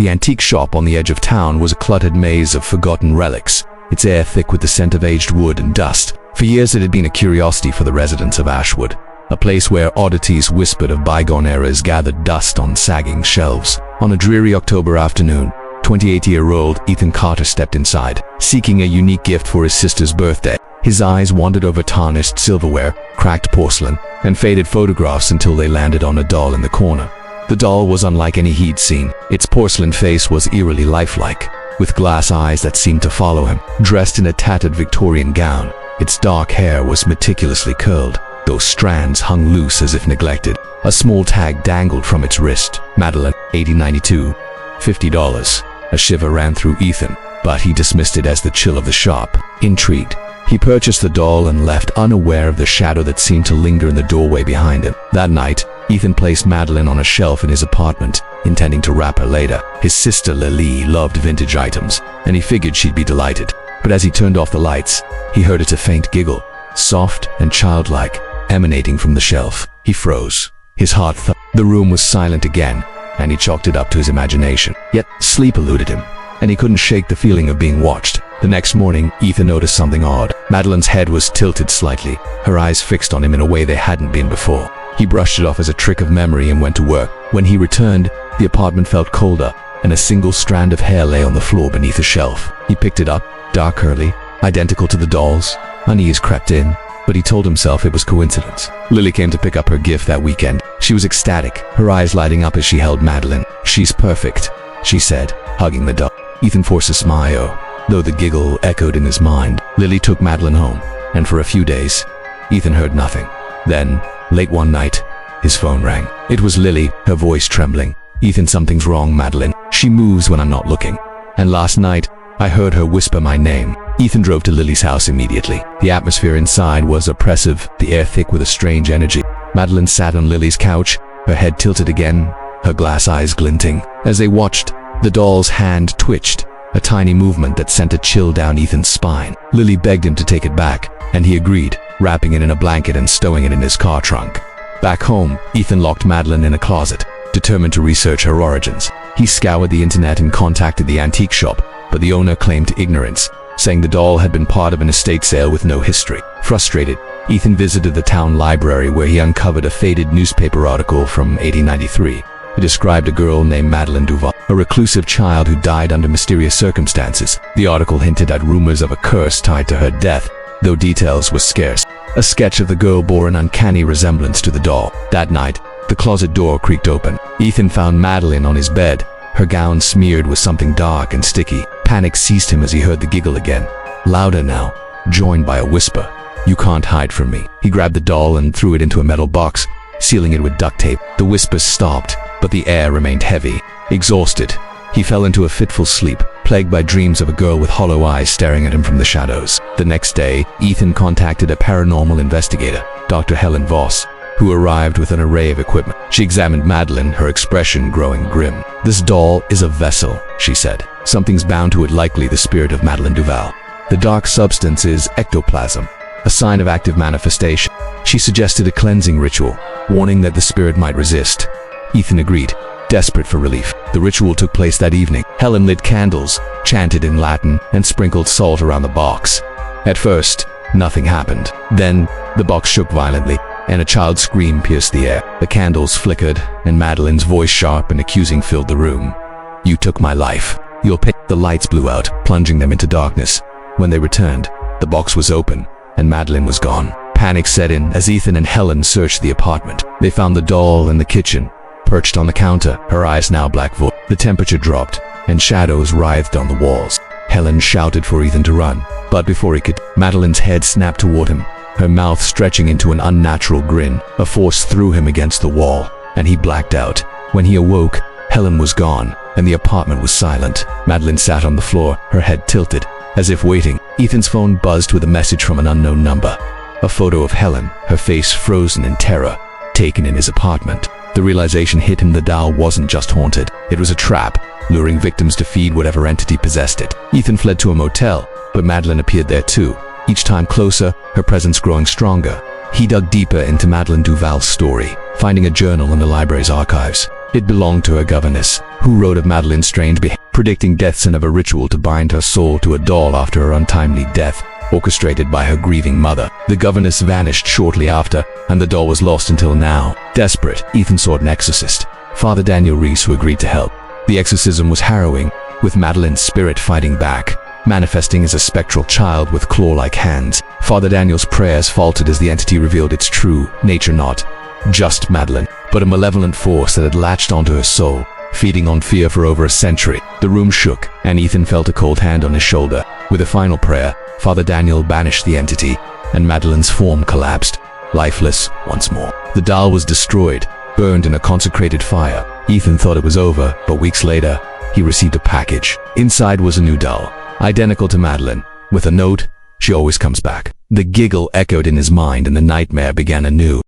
The antique shop on the edge of town was a cluttered maze of forgotten relics, its air thick with the scent of aged wood and dust. For years it had been a curiosity for the residents of Ashwood, a place where oddities whispered of bygone eras gathered dust on sagging shelves. On a dreary October afternoon, 28-year-old Ethan Carter stepped inside, seeking a unique gift for his sister's birthday. His eyes wandered over tarnished silverware, cracked porcelain, and faded photographs until they landed on a doll in the corner. The doll was unlike any he'd seen. Its porcelain face was eerily lifelike, with glass eyes that seemed to follow him. Dressed in a tattered Victorian gown, its dark hair was meticulously curled, though strands hung loose as if neglected. A small tag dangled from its wrist. Madeline, 1892, $50. A shiver ran through Ethan, but he dismissed it as the chill of the shop. Intrigued, he purchased the doll and left unaware of the shadow that seemed to linger in the doorway behind him. That night, Ethan placed Madeline on a shelf in his apartment, intending to wrap her later. His sister Lily loved vintage items, and he figured she'd be delighted. But as he turned off the lights, he heard a faint giggle, soft and childlike, emanating from the shelf. He froze. His heart thumped. The room was silent again, and he chalked it up to his imagination. Yet sleep eluded him, and he couldn't shake the feeling of being watched. The next morning, Ethan noticed something odd. Madeline's head was tilted slightly, her eyes fixed on him in a way they hadn't been before. He brushed it off as a trick of memory and went to work. When he returned, the apartment felt colder, and a single strand of hair lay on the floor beneath a shelf. He picked it up, dark curly, identical to the doll's. Unease crept in, but he told himself it was coincidence. Lily came to pick up her gift that weekend. She was ecstatic, her eyes lighting up as she held Madeline. "She's perfect," she said, hugging the doll. Ethan forced a smile, though the giggle echoed in his mind. Lily took Madeline home, and for a few days, Ethan heard nothing. Then, late one night, his phone rang. It was Lily, her voice trembling. "Ethan, something's wrong, Madeline. She moves when I'm not looking. And last night, I heard her whisper my name." Ethan drove to Lily's house immediately. The atmosphere inside was oppressive, the air thick with a strange energy. Madeline sat on Lily's couch, her head tilted again, her glass eyes glinting. As they watched, the doll's hand twitched, a tiny movement that sent a chill down Ethan's spine. Lily begged him to take it back, and he agreed, wrapping it in a blanket and stowing it in his car trunk. Back home, Ethan locked Madeline in a closet, determined to research her origins. He scoured the internet and contacted the antique shop, but the owner claimed ignorance, saying the doll had been part of an estate sale with no history. Frustrated, Ethan visited the town library where he uncovered a faded newspaper article from 1893. It described a girl named Madeline Duval, a reclusive child who died under mysterious circumstances. The article hinted at rumors of a curse tied to her death, though details were scarce. A sketch of the girl bore an uncanny resemblance to the doll. That night, the closet door creaked open. Ethan found Madeline on his bed, her gown smeared with something dark and sticky. Panic seized him as he heard the giggle again, louder now, joined by a whisper. "You can't hide from me." He grabbed the doll and threw it into a metal box, sealing it with duct tape. The whispers stopped, but the air remained heavy. Exhausted, he fell into a fitful sleep, plagued by dreams of a girl with hollow eyes staring at him from the shadows. The next day, Ethan contacted a paranormal investigator, Dr. Helen Voss, who arrived with an array of equipment. She examined Madeline, her expression growing grim. "This doll is a vessel," she said. "Something's bound to it, likely the spirit of Madeline Duval. The dark substance is ectoplasm, a sign of active manifestation." She suggested a cleansing ritual, warning that the spirit might resist. Ethan agreed, desperate for relief. The ritual took place that evening. Helen lit candles, chanted in Latin, and sprinkled salt around the box. At first, nothing happened. Then, the box shook violently, and a child's scream pierced the air. The candles flickered, and Madeline's voice, sharp and accusing, filled the room. "You took my life. You'll pay." The lights blew out, plunging them into darkness. When they returned, the box was open, and Madeline was gone. Panic set in as Ethan and Helen searched the apartment. They found the doll in the kitchen, perched on the counter, her eyes now black void. The temperature dropped, and shadows writhed on the walls. Helen shouted for Ethan to run, but before he could, Madeline's head snapped toward him, her mouth stretching into an unnatural grin. A force threw him against the wall, and he blacked out. When he awoke, Helen was gone, and the apartment was silent. Madeline sat on the floor, her head tilted, as if waiting. Ethan's phone buzzed with a message from an unknown number. A photo of Helen, her face frozen in terror, taken in his apartment. The realization hit him: the doll wasn't just haunted, it was a trap, luring victims to feed whatever entity possessed it. Ethan fled to a motel, but Madeline appeared there too, each time closer, her presence growing stronger. He dug deeper into Madeline Duval's story, finding a journal in the library's archives. It belonged to her governess, who wrote of Madeline's strange behavior, predicting deaths and of a ritual to bind her soul to a doll after her untimely death, orchestrated by her grieving mother. The governess vanished shortly after, and the doll was lost until now. Desperate, Ethan sought an exorcist, Father Daniel Reese, who agreed to help. The exorcism was harrowing, with Madeline's spirit fighting back, manifesting as a spectral child with claw-like hands. Father Daniel's prayers faltered as the entity revealed its true nature, not just Madeline, but a malevolent force that had latched onto her soul, feeding on fear for over a century. The room shook, and Ethan felt a cold hand on his shoulder. With a final prayer, Father Daniel banished the entity, and Madeline's form collapsed, lifeless once more. The doll was destroyed, burned in a consecrated fire. Ethan thought it was over, but weeks later, he received a package. Inside was a new doll, identical to Madeline, with a note, "She always comes back." The giggle echoed in his mind, and the nightmare began anew.